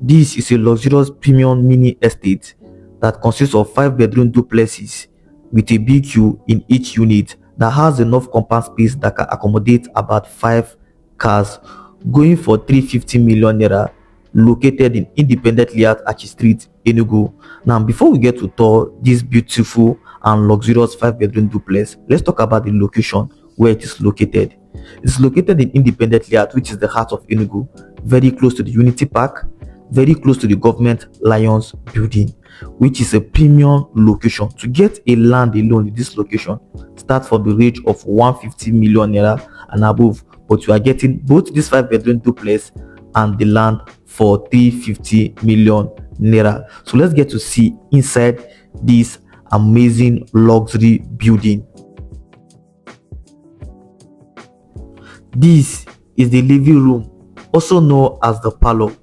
This is a luxurious premium mini estate that consists of 5 bedroom duplexes with a BQ in each unit that has enough compound space that can accommodate about 5 cars, going for 350 million naira, located in independent layout Archie Street, Enugu. Now, before we get to tour this beautiful and luxurious 5 bedroom duplex, let's talk about the location where it is located. It's located in independent layout, which is the heart of Enugu, very close to the Unity Park, very close to the government Lions building, which is a premium location. To get a land alone in this location start from the range of 150 million naira and above, but you are getting both this 5 bedroom duplex and the land for 350 million naira. So let's get to see inside this amazing luxury building. This is the living room, also known as the parlor.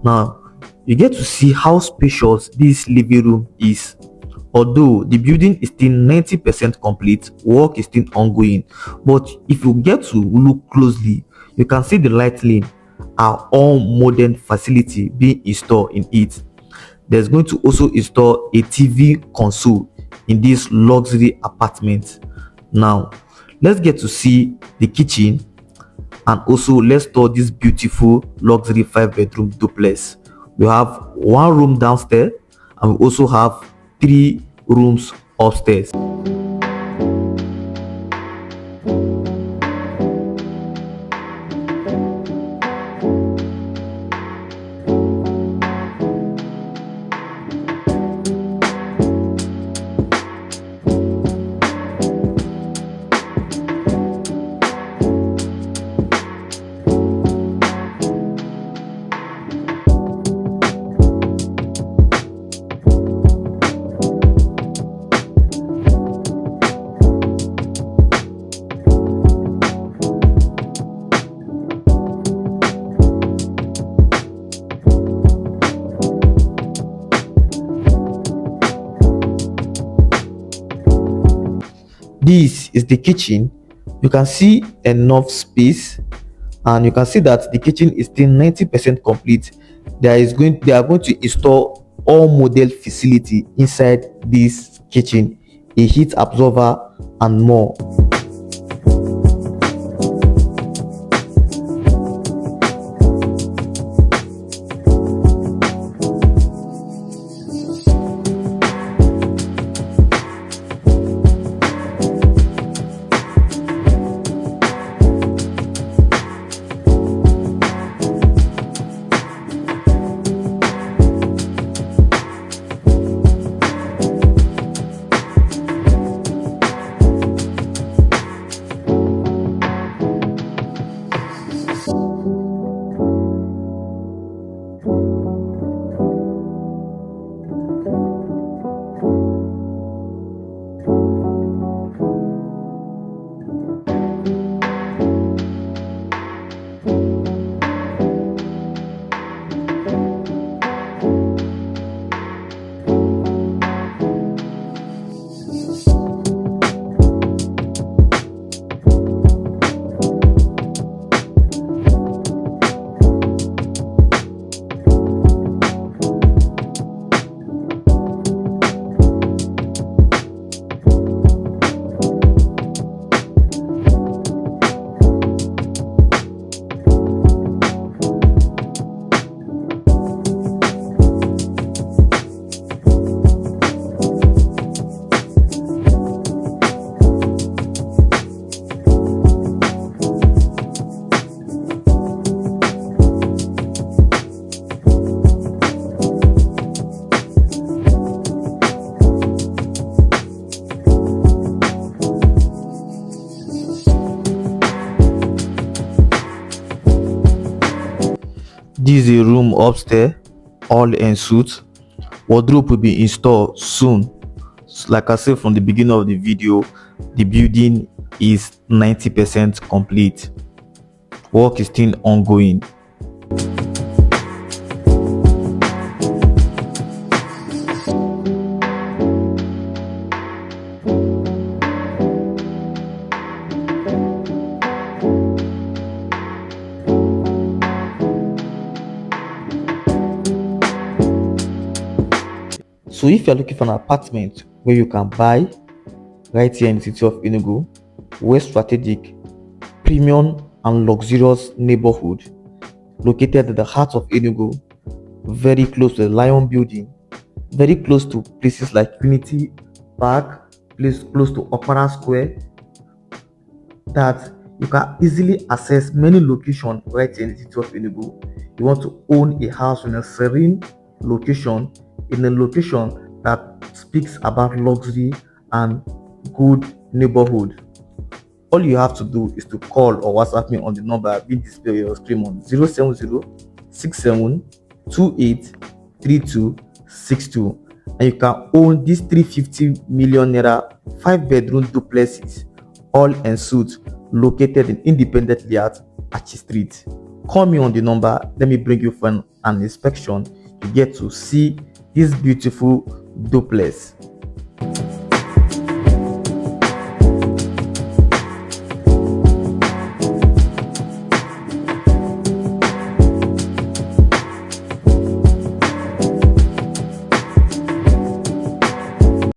Now, you get to see how spacious this living room is. Although the building is still 90% complete, work is still ongoing. But if you get to look closely, you can see the lighting are all modern facility being installed in it. There's going to also install a TV console in this luxury apartment. Now, let's get to see the kitchen, and also let's tour this beautiful luxury 5 bedroom duplex. We have one room downstairs and we also have 3 rooms upstairs. This is the kitchen. You can see enough space, and you can see that the kitchen is still 90% complete. They are going to install all model facility inside this kitchen, a heat absorber and more. This is a room upstairs, all Ensuite. Wardrobe will be installed soon. Like I said from the beginning of the video, the building is 90% complete. Work is still ongoing. So if you're looking for an apartment where you can buy right here in the city of Enugu, well strategic, premium and luxurious neighborhood located at the heart of Enugu, very close to the Lion Building, very close to places like Unity Park, place close to Opera Square, that you can easily access many locations right here in the city of Enugu. You want to own a house in a serene location, in a location that speaks about luxury and good neighborhood. All you have to do is to call or WhatsApp me on the number being displayed on your screen on 070 67 28 32 62, and you can own these 350 million naira 5-bedroom duplexes, all Ensuite, located in independently at Achi Street. Call me on the number. Let me bring you for an inspection. You get to see this beautiful duplex.